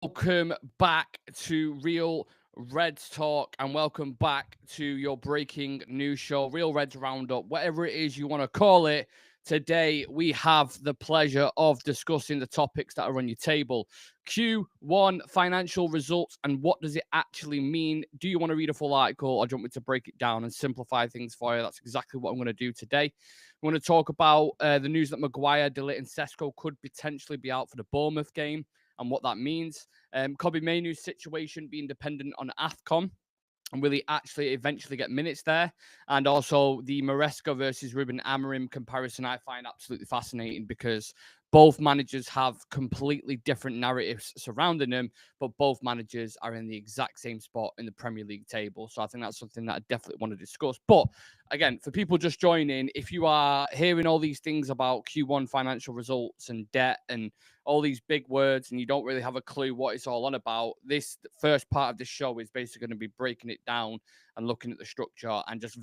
Welcome back to Real Reds Talk and welcome back to your breaking news show, Real Reds Roundup, whatever it is you want to call it. Today, we have the pleasure of discussing the topics that are on your table. Q1 financial results and what does it actually mean? Do you want to read a full article or do you want me to break it down and simplify things for you? That's exactly what I'm going to do today. We're going to talk about the news that Maguire, Ligt, and Sesko could potentially be out for the Bournemouth game and what that means. Kobe Mainoo's situation being dependent on AFCON and will he actually eventually get minutes there? And also the Maresca versus Ruben Amorim comparison I find absolutely fascinating because both managers have completely different narratives surrounding them, but both managers are in the exact same spot in the Premier League table. So I think that's something that I definitely want to discuss. But again, for people just joining, if you are hearing all these things about Q1 financial results and debt and all these big words and you don't really have a clue what it's all on about, this first part of the show is basically going to be breaking it down and looking at the structure and just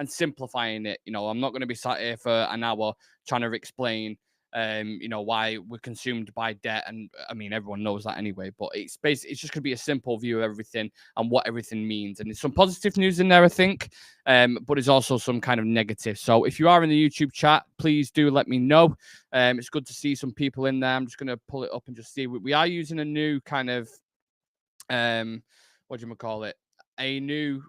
simplifying it. I'm not going to be sat here for an hour trying to explain why we're consumed by debt. And I mean, everyone knows that anyway, but it's just going to be a simple view of everything and what everything means. And there's some positive news in there, I think, but there's also some kind of negative. So if you are in the YouTube chat, please do let me know. It's good to see some people in there. I'm just going to pull it up and just see. We are using a new kind of, what do you call it? A new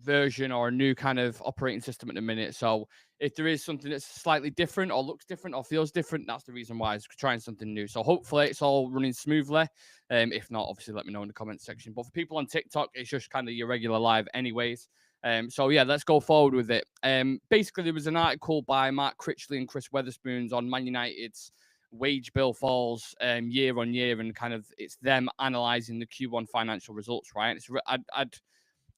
version or a new kind of operating system at the minute. So if there is something that's slightly different or looks different or feels different, that's the reason why. It's trying something new. So hopefully it's all running smoothly. If not, obviously let me know in the comment section. But for people on TikTok, it's just kind of your regular live anyways. So yeah, let's go forward with it. Basically, there was an article by Mark Critchley and Chris Weatherspoons on Man United's wage bill falls year on year, and kind of it's them analysing the Q1 financial results, right? I'd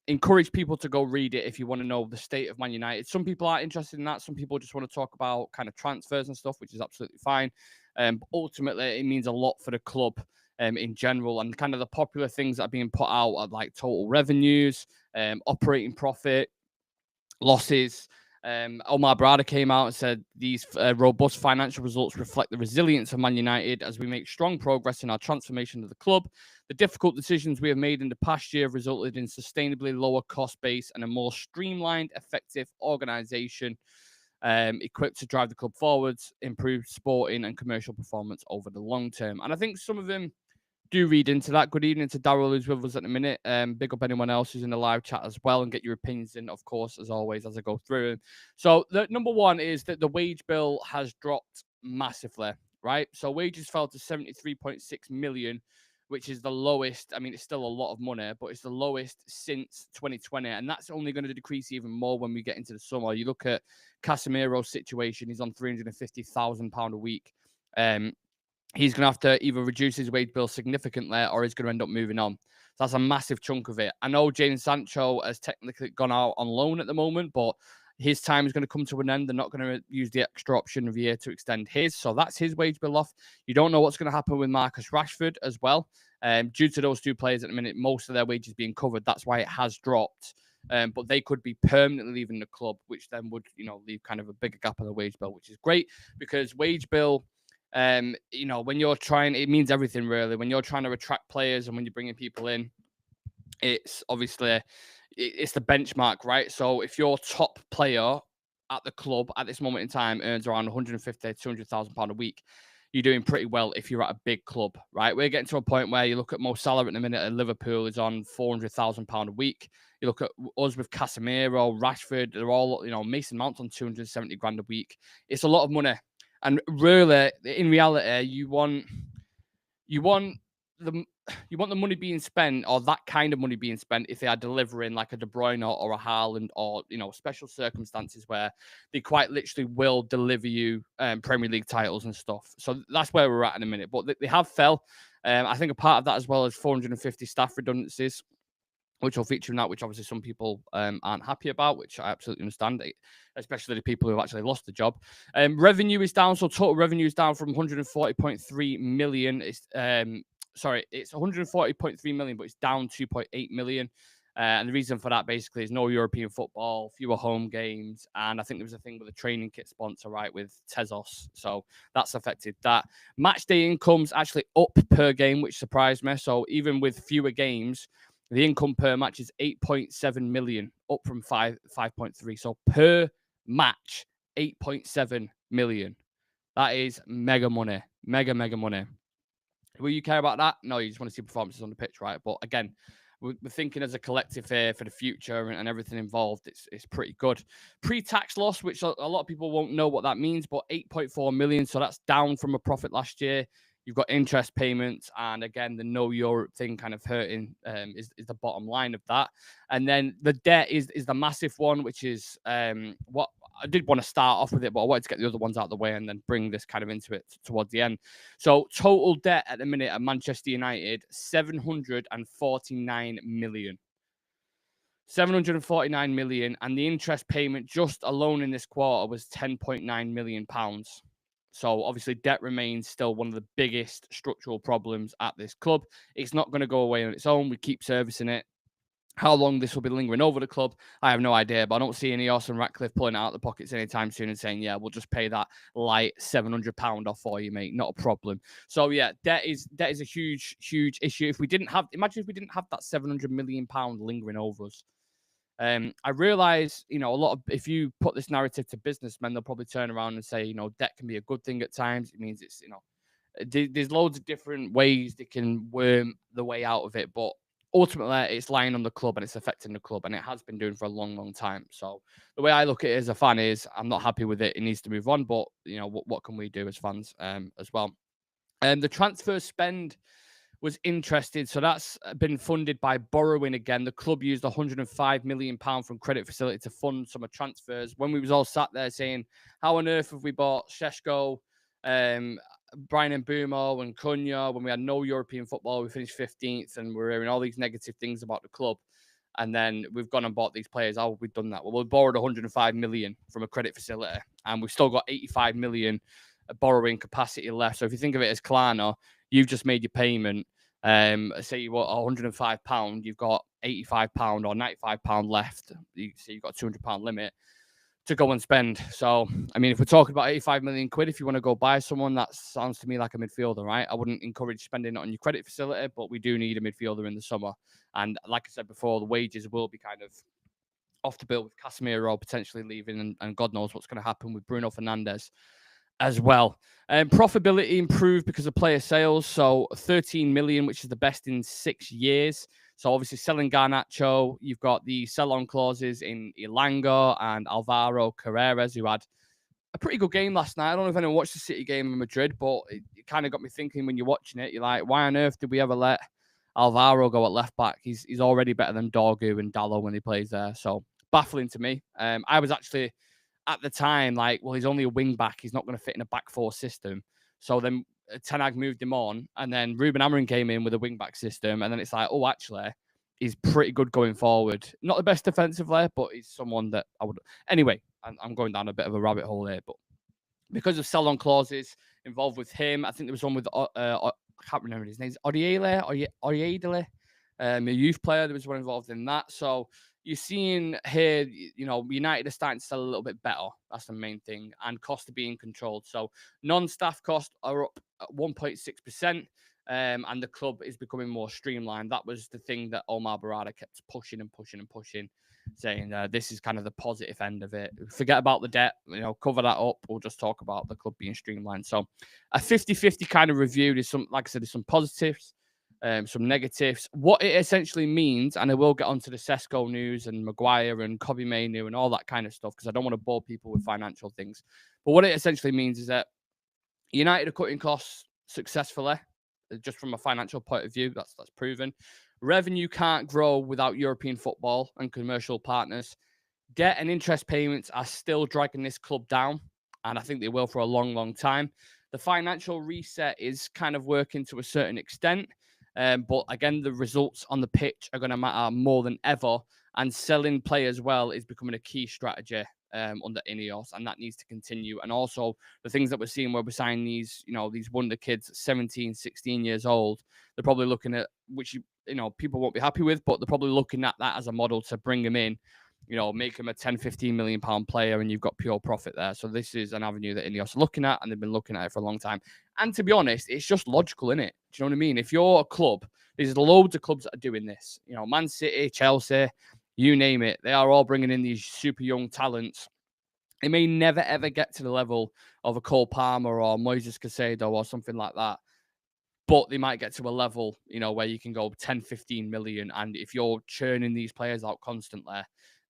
encourage people to go read it if you want to know the state of Man United. Some people are interested in that. Some people just want to talk about kind of transfers and stuff, which is absolutely fine. But ultimately, it means a lot for the club in general. And kind of the popular things that are being put out are like total revenues, operating profit, losses. Omar Brada came out and said these robust financial results reflect the resilience of Man United as we make strong progress in our transformation of the club. The difficult decisions we have made in the past year have resulted in sustainably lower cost base and a more streamlined, effective organisation equipped to drive the club forwards, improve sporting and commercial performance over the long term. And I think some of them do read into that. Good evening to Daryl, who's with us at the minute. Big up anyone else who's in the live chat as well and get your opinions in, of course, as always, as I go through. So, the number one is that the wage bill has dropped massively, right? So, wages fell to 73.6 million, which is the lowest. I mean, it's still a lot of money, but it's the lowest since 2020. And that's only going to decrease even more when we get into the summer. You look at Casemiro's situation, he's on £350,000 a week. He's going to have to either reduce his wage bill significantly or he's going to end up moving on. So that's a massive chunk of it. I know James Sancho has technically gone out on loan at the moment, but his time is going to come to an end. They're not going to use the extra option of year to extend his. So that's his wage bill off. You don't know what's going to happen with Marcus Rashford as well. Due to those two players at the minute, most of their wages being covered. That's why it has dropped. But they could be permanently leaving the club, which then would, leave kind of a bigger gap on the wage bill, which is great because wage bill, when you're trying, it means everything really. When you're trying to attract players and when you're bringing people in, it's obviously it's the benchmark, right? So if your top player at the club at this moment in time earns around 150, 200,000 pound a week, you're doing pretty well if you're at a big club, right? We're getting to a point where you look at Mo Salah at the minute at Liverpool is on 400,000 pound a week. You look at us with Casemiro, Rashford, they're all, Mason Mount's on 270 grand a week. It's a lot of money. And really, in reality, you want the money being spent, or that kind of money being spent, if they are delivering like a De Bruyne or a Haaland, or special circumstances where they quite literally will deliver you Premier League titles and stuff. So that's where we're at in a minute. But they have fell. I think a part of that as well is 450 staff redundancies, which will feature in that, which obviously some people aren't happy about, which I absolutely understand, especially the people who have actually lost the job. Revenue is down, so total revenue is down from 140.3 million. It's 140.3 million, but it's down 2.8 million. And the reason for that basically is no European football, fewer home games, and I think there was a thing with a training kit sponsor, right, with Tezos. So that's affected that. Match day income's actually up per game, which surprised me. So even with fewer games, the income per match is 8.7 million, up from 5.3. So per match, 8.7 million. That is mega money. Mega money. Will you care about that? No, you just want to see performances on the pitch, right? But again, we're thinking as a collective here for the future and everything involved. It's pretty good. Pre-tax loss, which a lot of people won't know what that means, but 8.4 million. So that's down from a profit last year. You've got interest payments, and again, the no Europe thing kind of hurting is the bottom line of that. And then the debt is the massive one, which is what I did want to start off with it, but I wanted to get the other ones out of the way and then bring this kind of into it towards the end. So total debt at the minute at Manchester United, 749 million. 749 million, and the interest payment just alone in this quarter was 10.9 million pounds. So obviously debt remains still one of the biggest structural problems at this club. It's not going to go away on its own. We keep servicing it. How long this will be lingering over the club, I have no idea, but I don't see any Orson Ratcliffe pulling out the pockets anytime soon and saying, yeah, we'll just pay that light £700 off for you, mate. Not a problem. So yeah, debt is a huge issue. Imagine if we didn't have that £700 million lingering over us. I realize, if you put this narrative to businessmen, they'll probably turn around and say, debt can be a good thing at times. It means it's, there's loads of different ways they can worm the way out of it, but ultimately it's lying on the club and it's affecting the club, and it has been doing for a long time. So the way I look at it as a fan is I'm not happy with it. It needs to move on, but what can we do as fans as well? The transfer spend was interested. So that's been funded by borrowing again. The club used £105 million from credit facility to fund some of transfers. When we was all sat there saying, how on earth have we bought Sesko, Brian Mbeumo and Cunha when we had no European football? We finished 15th and we're hearing all these negative things about the club. And then we've gone and bought these players. How have we done that? Well, we borrowed 105 million from a credit facility and we've still got 85 million borrowing capacity left. So if you think of it as Klarna, you've just made your payment. Say you want £105, you've got £85 or £95 left. So you've got a £200 limit to go and spend. So, I mean, if we're talking about 85 million quid, if you want to go buy someone, that sounds to me like a midfielder, right? I wouldn't encourage spending it on your credit facility, but we do need a midfielder in the summer. And like I said before, the wages will be kind of off the bill with Casemiro potentially leaving, and God knows what's going to happen with Bruno Fernandes as well. Profitability improved because of player sales. So 13 million, which is the best in 6 years. So obviously selling Garnacho, you've got the sell-on clauses in Ilanga and Alvaro Carreras, who had a pretty good game last night. I don't know if anyone watched the City game in Madrid, but it kind of got me thinking when you're watching it. You're like, why on earth did we ever let Alvaro go at left back? He's already better than Dorgu and Dallo when he plays there. So baffling to me. I was actually at the time like, well, he's only a wing back. He's not going to fit in a back four system. So then Ten Hag moved him on, and then Ruben Amorim came in with a wing back system, and then it's like, oh, actually, he's pretty good going forward. Not the best defensively, but he's someone that I would. Anyway, I'm going down a bit of a rabbit hole here, but because of sell-on clauses involved with him, I think there was one with I can't remember his name. Oriadele, a youth player. There was one involved in that. So you're seeing here, United are starting to sell a little bit better. That's the main thing. And costs are being controlled. So non-staff costs are up at 1.6%. And the club is becoming more streamlined. That was the thing that Omar Barada kept pushing, saying this is kind of the positive end of it. Forget about the debt, cover that up. We'll just talk about the club being streamlined. So a 50-50 kind of review. There's some, like I said, there's some positives. Some negatives. What it essentially means, and I will get onto the Sesko news and Maguire and Kobe Mainoo and all that kind of stuff because I don't want to bore people with financial things. But what it essentially means is that United are cutting costs successfully, just from a financial point of view. That's proven. Revenue can't grow without European football and commercial partners. Debt and interest payments are still dragging this club down, and I think they will for a long time. The financial reset is kind of working to a certain extent. But again, the results on the pitch are going to matter more than ever. And selling players well is becoming a key strategy under Ineos, and that needs to continue. And also the things that we're seeing where we're signing these, these wonder kids, 17, 16 years old, they're probably looking at, which, people won't be happy with, but they're probably looking at that as a model to bring them in, make him a 10, 15 million pound player, and you've got pure profit there. So this is an avenue that Ineos are looking at, and they've been looking at it for a long time. And to be honest, it's just logical, isn't it? Do you know what I mean? If you're a club, there's loads of clubs that are doing this. Man City, Chelsea, you name it. They are all bringing in these super young talents. They may never, ever get to the level of a Cole Palmer or Moises Caicedo or something like that. But they might get to a level, where you can go 10, 15 million. And if you're churning these players out constantly,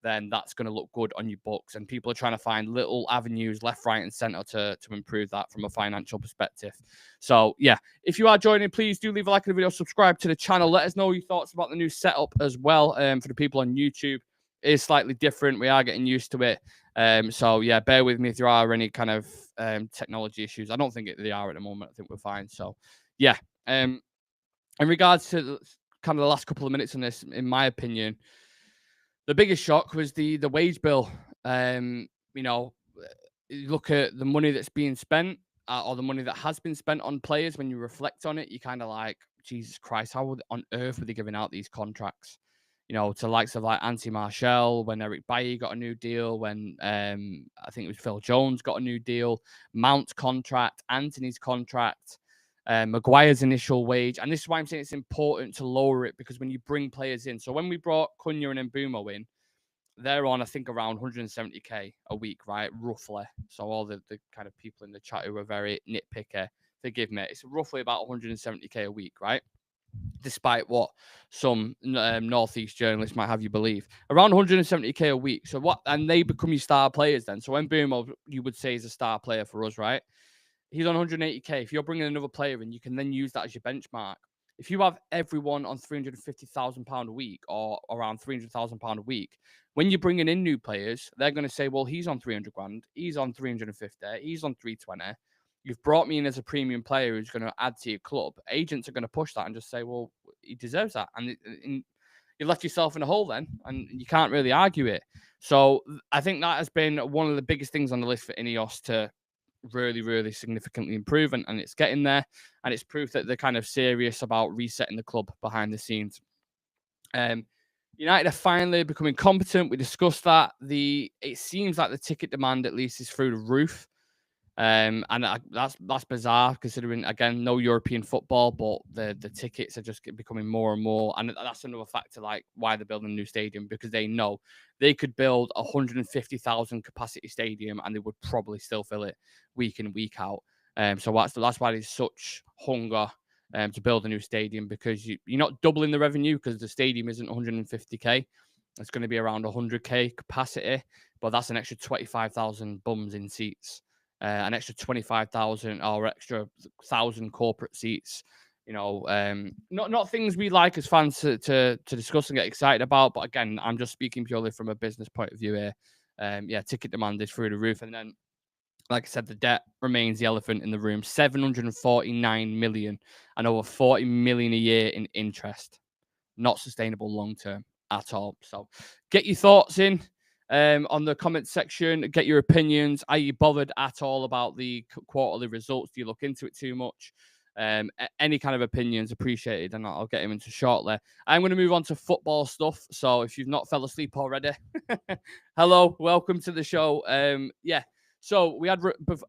then that's going to look good on your books. And people are trying to find little avenues left, right, and center to improve that from a financial perspective. So, yeah, if you are joining, please do leave a like on the video, subscribe to the channel. Let us know your thoughts about the new setup as well. For the people on YouTube, it is slightly different. We are getting used to it. So, yeah, bear with me if there are any kind of technology issues. I don't think they are at the moment. I think we're fine. So, yeah. In regards to kind of the last couple of minutes on this, in my opinion, the biggest shock was the wage bill. You look at the money that's being spent or the money that has been spent on players. When you reflect on it, you kind of like, Jesus Christ, how on earth were they giving out these contracts? To likes of like Anthony Martial, when Eric Bailly got a new deal, when I think it was Phil Jones got a new deal, Mount's contract, Anthony's contract, Maguire's initial wage. And this is why I'm saying it's important to lower it, because when you bring players in, so when we brought Cunha and Mbeumo in, they're on, I think, around 170k a week, right? Roughly. So all the kind of people in the chat who are very nitpicky, forgive me, it's roughly about 170k a week, right? Despite what some Northeast journalists might have you believe, around 170k a week. So what? And they become your star players then. So when Mbeumo, you would say, is a star player for us, right? He's on 180k. If you're bringing another player in, you can then use that as your benchmark. If you have everyone on £350,000 a week or around £300,000 a week, when you're bringing in new players, they're going to say, well, he's on 300 grand, he's on 350, he's on 320. You've brought me in as a premium player who's going to add to your club. Agents are going to push that and just say, well, he deserves that. And you left yourself in a hole then, and you can't really argue it. So I think that has been one of the biggest things on the list for Ineos to really, really significantly improve, and it's getting there, and it's proof that they're kind of serious about resetting the club behind the scenes. United are finally becoming competent. We discussed that. It seems like the ticket demand at least is through the roof. And that's bizarre, considering, again, no European football, but the tickets are just becoming more and more. And that's another factor, like why they're building a new stadium, because they know they could build 150,000 capacity stadium and they would probably still fill it week in, week out. So that's why there's such hunger to build a new stadium, because you're not doubling the revenue, because the stadium isn't 150k. It's going to be around 100k capacity, but that's an extra 25,000 bums in seats. An extra 25,000 or extra 1,000 corporate seats. Not things we like as fans to discuss and get excited about. But again, I'm just speaking purely from a business point of view here. Ticket demand is through the roof. And then, like I said, the debt remains the elephant in the room. 749 million and over 40 million a year in interest. Not sustainable long term at all. So get your thoughts in on the comment section. Get your opinions. Are you bothered at all about the quarterly results? Do you look into it too much? Any kind of opinions appreciated, and I'll get him into shortly. I'm going to move on to football stuff. So if you've not fell asleep already, hello, welcome to the show. So we had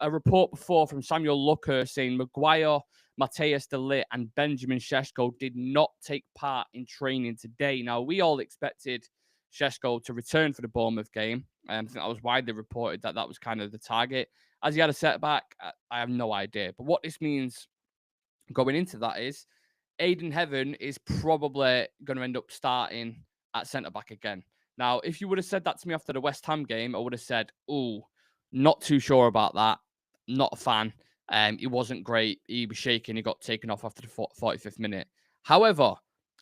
a report before from Samuel Lucker saying Maguire, Matthias de Ligt, and Benjamin Sesko did not take part in training today. Now, we all expected Sesko to return for the Bournemouth game. I think that was widely reported that was kind of the target. As he had a setback, I have no idea. But what this means going into that is Aidan Heaven is probably going to end up starting at centre-back again. Now, if you would have said that to me after the West Ham game, I would have said, not too sure about that. Not a fan. He wasn't great. He was shaking. He got taken off after the 45th minute. However,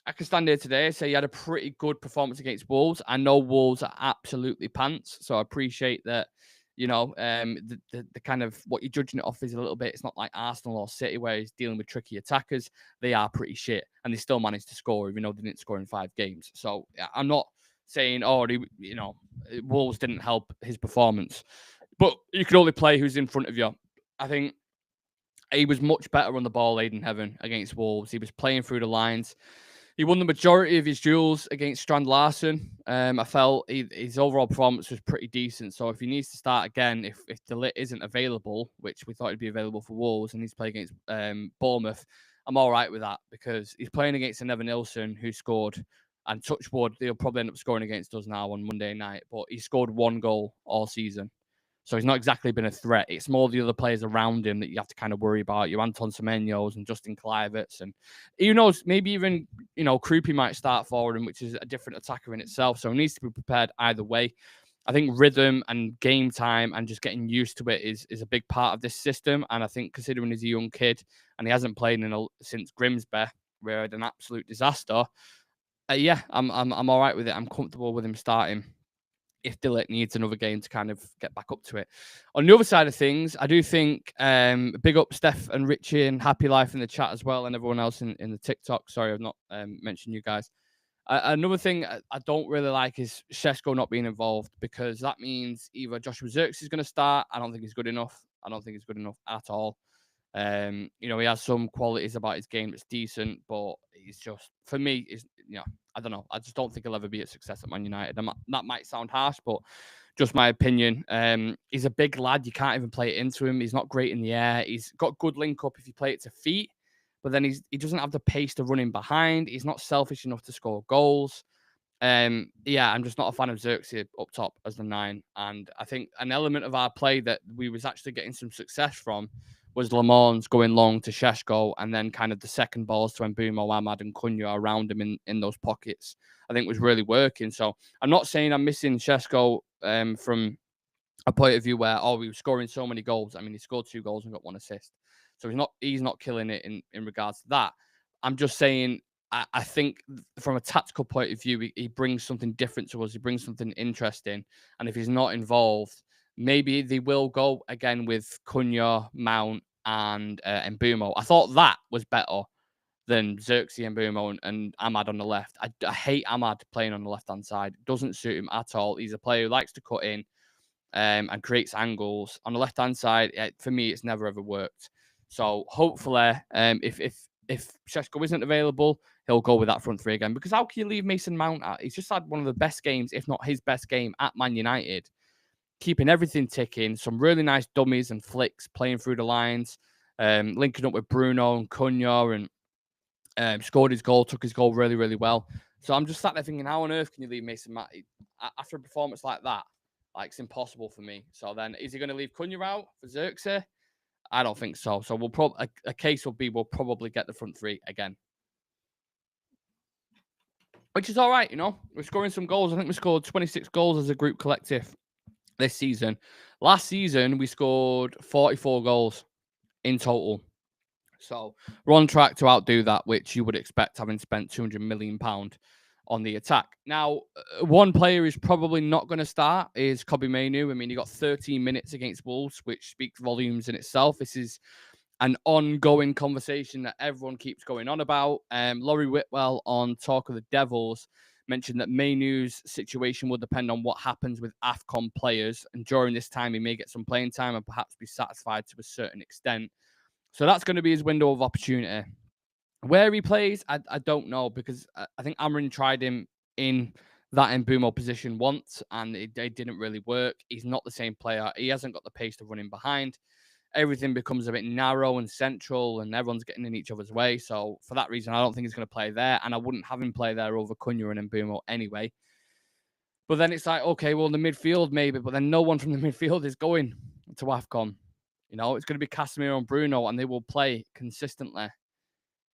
I can stand here today and say he had a pretty good performance against Wolves. I know Wolves are absolutely pants, so I appreciate that. The kind of what you're judging it off is a little bit. It's not like Arsenal or City where he's dealing with tricky attackers. They are pretty shit, and they still managed to score, even though they didn't score in 5 games. So I'm not saying, "Oh, Wolves didn't help his performance." But you can only play who's in front of you. I think he was much better on the ball, Aiden Heaven, against Wolves. He was playing through the lines. He won the majority of his duels against Strand Larson. I felt his overall performance was pretty decent. So if he needs to start again, if the Ligt isn't available, which we thought he'd be available for Wolves, and he's playing against Bournemouth, I'm all right with that because he's playing against an Evan Nilsson who scored, and touch wood, they'll probably end up scoring against us now on Monday night, but he scored 1 goal all season. So he's not exactly been a threat. It's more the other players around him that you have to kind of worry about. Your Anton Semenyo's and Justin Kluivert's, and who knows, maybe even Krupi might start for him, which is a different attacker in itself. So he needs to be prepared either way. I think rhythm and game time and just getting used to it is a big part of this system. And I think considering he's a young kid and he hasn't played since Grimsby, where he had an absolute disaster. I'm all right with it. I'm comfortable with him starting if Ligt needs another game to kind of get back up to it. On the other side of things, I do think big up Steph and Richie and Happy Life in the chat as well, and everyone else in the TikTok. Sorry, I've not mentioned you guys. Another thing I don't really like is Sesko not being involved, because that means either Joshua Zirkzee is going to start. I don't think he's good enough. I don't think he's good enough at all. He has some qualities about his game that's decent, but he's just, for me, I don't know. I just don't think he'll ever be a success at Man United. That might sound harsh, but just my opinion. He's a big lad. You can't even play it into him. He's not great in the air. He's got good link up if you play it to feet, but then he doesn't have the pace to run in behind. He's not selfish enough to score goals. I'm just not a fan of Zirkzee up top as the 9. And I think an element of our play that we was actually getting some success from was Le Mans going long to Sesko, and then kind of the second balls to Mbeumo, Ahmad and Cunha around him in those pockets, I think was really working. So I'm not saying I'm missing Sesko from a point of view where, he was scoring so many goals. I mean, he scored 2 goals and got 1 assist. So he's not killing it in regards to that. I'm just saying, I think from a tactical point of view, he brings something different to us. He brings something interesting. And if he's not involved, maybe they will go again with Cunha, Mount, and Mbeumo. I thought that was better than Zirkzee, Mbeumo, and Ahmad on the left. I hate Ahmad playing on the left-hand side. It doesn't suit him at all. He's a player who likes to cut in and creates angles. On the left-hand side, for me, it's never ever worked. So hopefully, if Sesko isn't available, he'll go with that front 3 again. Because how can you leave Mason Mount out? He's just had one of the best games, if not his best game, at Man United, keeping everything ticking. Some really nice dummies and flicks playing through the lines, linking up with Bruno and Cunha, and scored his goal, took his goal really, really well. So I'm just sat there thinking, how on earth can you leave Mason Mount after a performance like that? Like, it's impossible for me. So then, is he going to leave Cunha out for Zirkzee? I don't think so. So a case will be we'll probably get the front 3 again, which is all right. We're scoring some goals. I think we scored 26 goals as a group collective this season. Last season we scored 44 goals in total. So we're on track to outdo that, which you would expect, having spent £200 million on the attack. Now, one player who's probably not going to start is Kobbie Mainoo. I mean, he got 13 minutes against Wolves, which speaks volumes in itself. This is an ongoing conversation that everyone keeps going on about. Laurie Whitwell on Talk of the Devils mentioned that Mainoo's situation will depend on what happens with AFCON players. And during this time, he may get some playing time and perhaps be satisfied to a certain extent. So that's going to be his window of opportunity. Where he plays, I don't know, because I think Amrin tried him in that Mbeumo position once, and it didn't really work. He's not the same player. He hasn't got the pace to run in behind. Everything becomes a bit narrow and central, and everyone's getting in each other's way. So for that reason, I don't think he's going to play there, and I wouldn't have him play there over Cunha and Mbeumo anyway. But then it's like, okay, well, the midfield maybe, but then no one from the midfield is going to AFCON. It's going to be Casemiro and Bruno, and they will play consistently.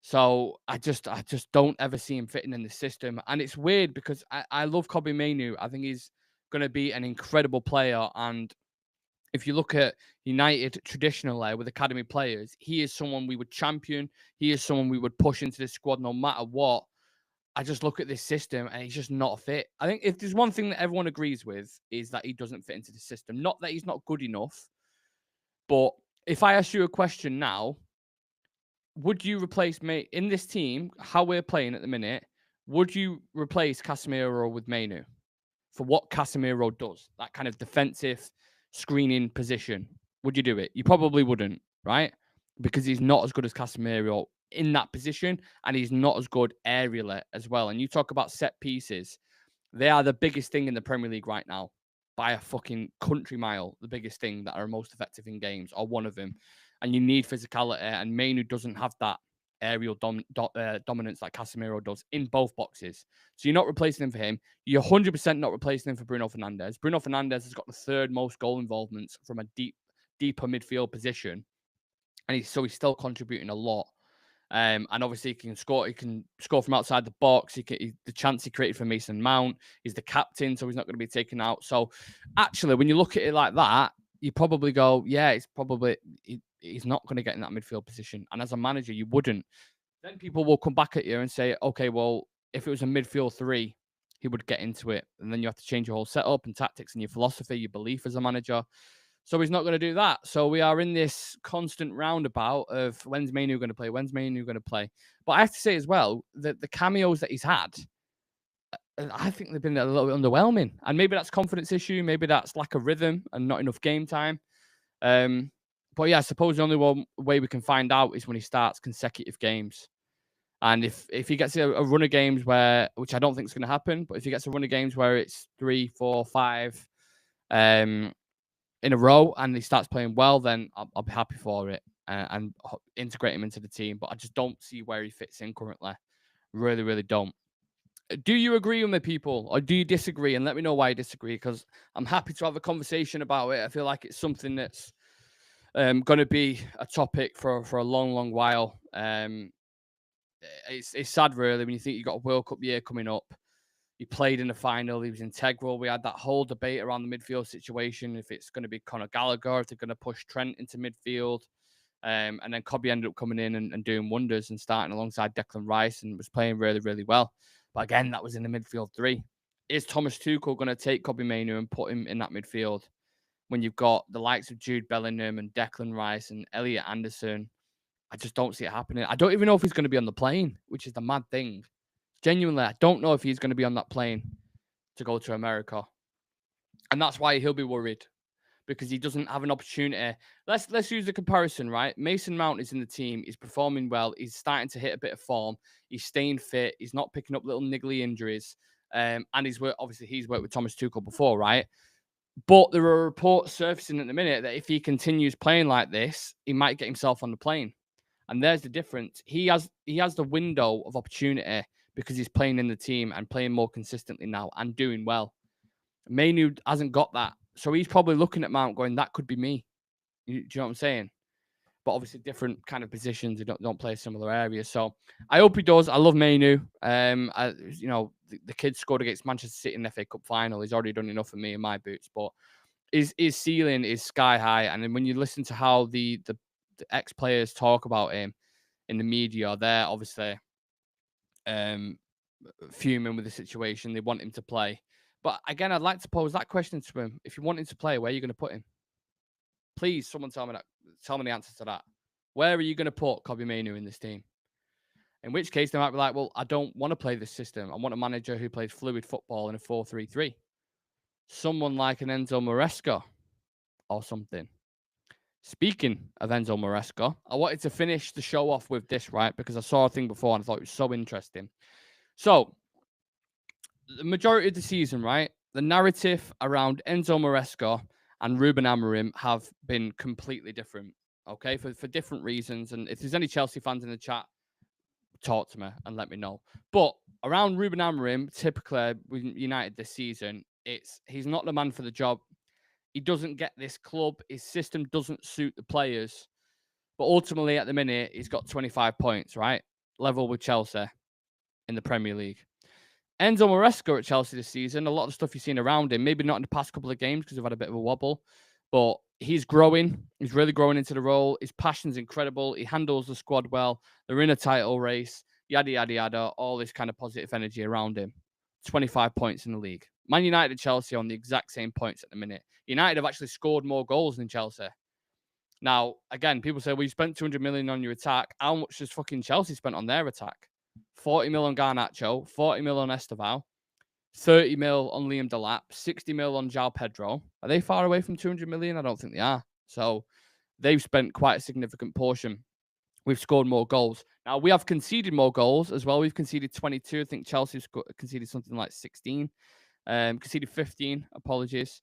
So I just don't ever see him fitting in the system. And it's weird because I love Kobbie Mainoo. I think he's going to be an incredible player. And if you look at United traditionally with academy players, he is someone we would champion. He is someone we would push into the squad no matter what. I just look at this system and he's just not a fit. I think if there's one thing that everyone agrees with is that he doesn't fit into the system. Not that he's not good enough, but if I ask you a question now, would you replace me in this team, how we're playing at the minute? Would you replace Casemiro with Mainoo? for what Casemiro does, that kind of defensive screening position, would you do it? You probably wouldn't, right? Because he's not as good as Casemiro in that position, and he's not as good aerially as well. And you talk about set pieces, they are the biggest thing in the Premier League right now by a fucking country mile. The biggest thing that are most effective in games, or one of them. And you need physicality, and Mainu doesn't have that aerial dominance like Casemiro does in both boxes. So you're not replacing him for him. You're 100% not replacing him for Bruno Fernandes. Bruno Fernandes has got the third most goal involvements from a deeper midfield position, and he's still contributing a lot. And obviously, he can score. He can score from outside the box. The chance he created for Mason Mount. He's the captain, so he's not going to be taken out. So, actually, when you look at it like that, you probably go, yeah, he's not going to get in that midfield position. And as a manager, you wouldn't. Then people will come back at you and say, okay, well, if it was a midfield three, he would get into it, and then you have to change your whole setup and tactics and your philosophy, your belief as a manager. So he's not going to do that. So we are in this constant roundabout of when's Mainu going to play? When's Mainu going to play? But I have to say as well that the cameos that he's had, I think they've been a little bit underwhelming. And maybe that's confidence issue. Maybe that's lack of rhythm and not enough game time. But yeah, I suppose the only way we can find out is when he starts consecutive games. And if he gets a run of games which I don't think is going to happen, but if he gets a run of games where it's 3, 4, 5, in a row and he starts playing well, then I'll be happy for it and integrate him into the team. But I just don't see where he fits in currently. Really, really don't. Do you agree with me, people, or do you disagree? And let me know why you disagree, because I'm happy to have a conversation about it. I feel like it's something that's going to be a topic for a long, long while. It's sad, really, when you think you've got a World Cup year coming up. He played in the final. He was integral. We had that whole debate around the midfield situation, if it's going to be Conor Gallagher, if they're going to push Trent into midfield. And then Kobbie ended up coming in and doing wonders and starting alongside Declan Rice and was playing really, really well. But again, that was in the midfield three. Is Thomas Tuchel going to take Kobbie Mainoo and put him in that midfield when you've got the likes of Jude Bellingham and Declan Rice and Elliot Anderson? I just don't see it happening. I don't even know if he's going to be on the plane, which is the mad thing. Genuinely, I don't know if he's going to be on that plane to go to America. And that's why he'll be worried, because he doesn't have an opportunity. Let's use the comparison, right? Mason Mount is in the team. He's performing well. He's starting to hit a bit of form. He's staying fit. He's not picking up little niggly injuries. And he's worked with Thomas Tuchel before, right? But there are reports surfacing at the minute that if he continues playing like this, he might get himself on the plane. And there's the difference. He has the window of opportunity because he's playing in the team and playing more consistently now and doing well. Mainu hasn't got that. So he's probably looking at Mount going, that could be me. Do you know what I'm saying? But obviously different kind of positions. They don't play similar areas. So I hope he does. I love Mainu. The kid scored against Manchester City in the FA Cup final. He's already done enough for me in my boots. But his ceiling is sky high. And then when you listen to how the ex-players talk about him in the media, they're obviously fuming with the situation. They want him to play. But again, I'd like to pose that question to him. If you want him to play, where are you going to put him? Please, someone tell me the answer to that. Where are you going to put Kobbie Mainoo in this team? In which case, they might be like, well, I don't want to play this system. I want a manager who plays fluid football in a 4-3-3. Someone like an Enzo Maresca or something. Speaking of Enzo Maresca, I wanted to finish the show off with this, right? Because I saw a thing before and I thought it was so interesting. So, the majority of the season, right? The narrative around Enzo Maresca and Ruben Amorim have been completely different, okay? For different reasons. And if there's any Chelsea fans in the chat, talk to me and let me know. But around Ruben Amorim, typically with United this season, he's not the man for the job. He doesn't get this club. His system doesn't suit the players. But ultimately, at the minute, he's got 25 points, right? Level with Chelsea in the Premier League. Enzo Maresca at Chelsea this season, a lot of stuff you've seen around him, maybe not in the past couple of games because they've had a bit of a wobble, but he's growing. He's really growing into the role. His passion's incredible. He handles the squad well. They're in a title race, yada, yada, yada, all this kind of positive energy around him. 25 points in the league. Man United and Chelsea on the exact same points at the minute. United have actually scored more goals than Chelsea. Now, again, people say, well, you spent 200 million on your attack. How much has fucking Chelsea spent on their attack? 40 million on Garnacho, 40 million on Esteval. 30 mil on Liam Delap, 60 mil on João Pedro. Are they far away from 200 million? I don't think they are. So they've spent quite a significant portion. We've scored more goals. Now, we have conceded more goals as well. We've conceded 22. I think Chelsea conceded something like 16. Conceded 15, apologies.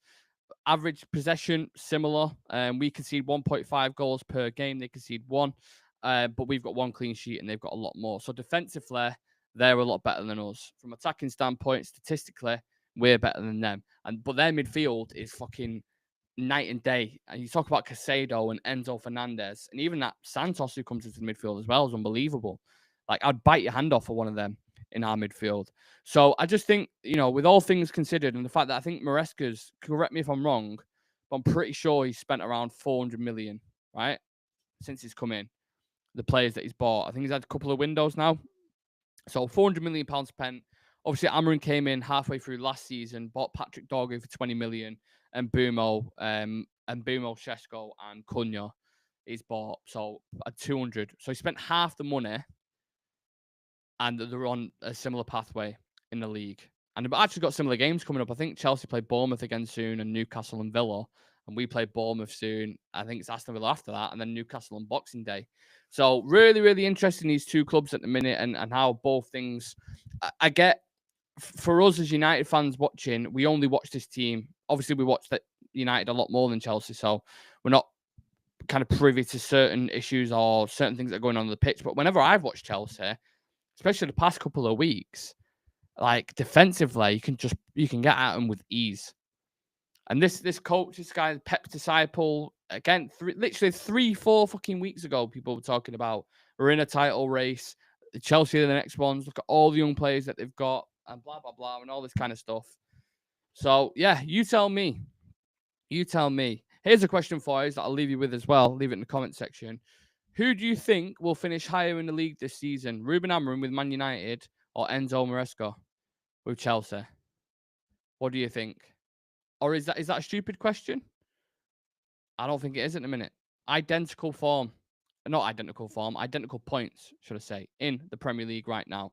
Average possession, similar. We concede 1.5 goals per game. They concede 1. But we've got 1 clean sheet and they've got a lot more. So defensively, they're a lot better than us. From attacking standpoint, statistically, we're better than them. But their midfield is fucking night and day. And you talk about Casado and Enzo Fernandez, and even that Santos who comes into the midfield as well is unbelievable. Like, I'd bite your hand off for one of them in our midfield. So I just think, with all things considered, and the fact that I think Maresca's, correct me if I'm wrong, but I'm pretty sure he's spent around 400 million, right? Since he's come in. The players that he's bought. I think he's had a couple of windows now. So 400 million pounds spent. Obviously, Amarin came in halfway through last season, bought Patrick Dorgu for 20 million, and Bumo, Sesko, and Cunha he's bought. So at 200. So he spent half the money, and they're on a similar pathway in the league. And they've actually got similar games coming up. I think Chelsea play Bournemouth again soon, and Newcastle and Villa. And we play Bournemouth soon. I think it's Aston Villa after that, and then Newcastle on Boxing Day. So really, really interesting, these two clubs at the minute, and how both things. I get, for us as United fans watching, we only watch this team. Obviously, we watch that United a lot more than Chelsea, so we're not kind of privy to certain issues or certain things that are going on the pitch. But whenever I've watched Chelsea, especially the past couple of weeks, like defensively, you can get at them with ease. And this coach, this guy, Pep Disciple, again, literally 3-4 fucking weeks ago, people were talking about we're in a title race. Chelsea are the next ones. Look at all the young players that they've got, and blah blah blah, and all this kind of stuff. So yeah, you tell me. You tell me. Here's a question for you that I'll leave you with as well. Leave it in the comment section. Who do you think will finish higher in the league this season? Ruben Amorim with Man United or Enzo Maresca with Chelsea? What do you think? Or is that a stupid question? I don't think it is at the minute. Identical form. Not identical form. Identical points, should I say, in the Premier League right now.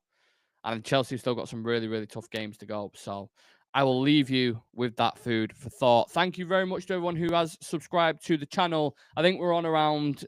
And Chelsea have still got some really, really tough games to go. So I will leave you with that food for thought. Thank you very much to everyone who has subscribed to the channel. I think we're on around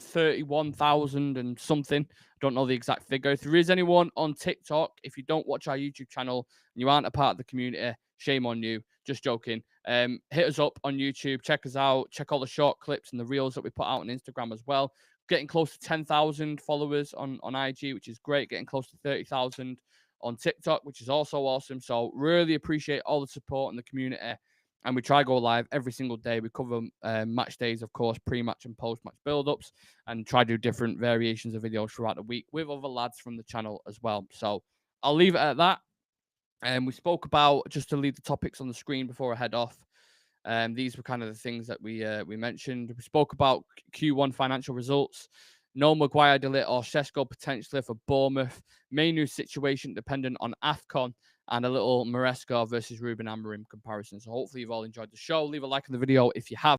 31,000 and something. I don't know the exact figure. If there is anyone on TikTok, if you don't watch our YouTube channel and you aren't a part of the community, shame on you. Just joking. Hit us up on YouTube. Check us out. Check all the short clips and the reels that we put out on Instagram as well. Getting close to 10,000 followers on IG, which is great. Getting close to 30,000 on TikTok, which is also awesome. So really appreciate all the support in the community. And we try to go live every single day. We cover match days, of course, pre-match and post-match build-ups, and try to do different variations of videos throughout the week with other lads from the channel as well. So I'll leave it at that. And we spoke about, just to leave the topics on the screen before I head off, these were kind of the things that we mentioned. We spoke about Q1 financial results. No Maguire, Ligt or Sesko potentially for Bournemouth. Menu situation dependent on AFCON, and a little Maresca versus Ruben Amorim comparison. So hopefully you've all enjoyed the show. Leave a like on the video if you have.